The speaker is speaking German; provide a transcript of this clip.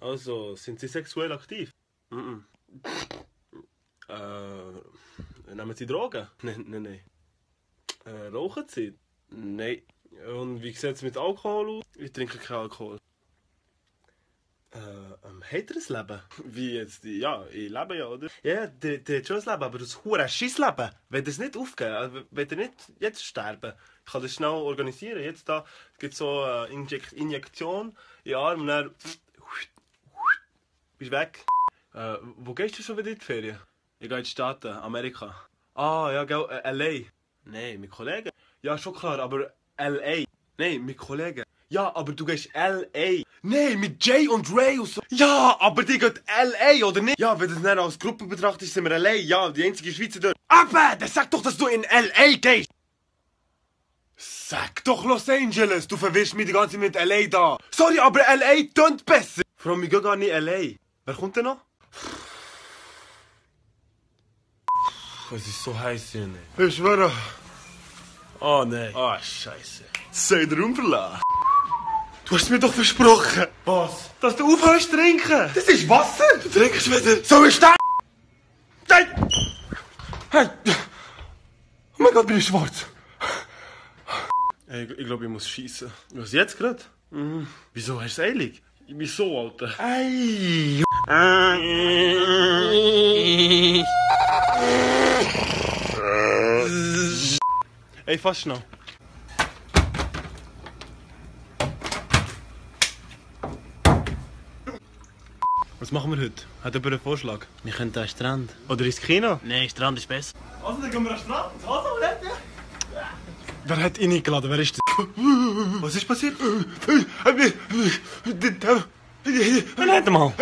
Also, sind Sie sexuell aktiv? Mhm. Nehmen Sie Drogen? Nein. Rauchen Sie? Nein. Und wie sieht es mit Alkohol aus? Ich trinke keinen Alkohol. Hat er ein Leben? Wie jetzt? Ja, ich lebe ja, oder? Ja, der hat schon ein Leben, aber das hure Scheissleben. Wenn das nicht aufgeben, wenn er nicht jetzt sterben, ich kann das schnell organisieren. Jetzt da gibt es so eine Injektion in den Arm und dann bist weg. Wo gehst du schon wieder in die Ferien? Ich gehe in die Staaten, Amerika. Ah, ja, gell, L.A. Nein, mit Kollegen. Ja, schon klar, aber L.A. Nein, mit Kollegen. Ja, aber du gehst L.A. Nein, mit Jay und Ray und so. Ja, aber die geht L.A. oder nicht? Ja, wenn du das nicht als Gruppe betrachtest, sind wir allein. Ja, die einzige Schweizer dort. Aber, dann sag doch, dass du in L.A. gehst. Sag doch Los Angeles, du verwirrst mich die ganze Zeit mit L.A. da. Sorry, aber L.A. tönt besser. Vor allem, wir gehen gar nicht L.A. Wer kommt denn noch? Es ist so heiß hier, ne? Ich schwöre. Oh, nein. Ah, Scheiße. Sei den Raum verlassen. Du hast mir doch versprochen. Was? Dass du aufhörst zu trinken. Das ist Wasser! Du trinkst wieder. So ist das! Nein! Hey! Oh mein Gott, bin ich schwarz! Ey, ich glaube, ich muss schießen. Was jetzt gerade? Wieso hast du es eilig? Ich bin so, Alter. Ei! Ey, fast schnell. Was machen wir heute? Hat jemand einen Vorschlag? Wir können an den Strand. Oder ins Kino? Nein, Strand ist besser. Also, dann gehen wir an den Strand. Also, wer hat ihn eingeladen? Wer ist das? Was ist passiert? Nicht mal.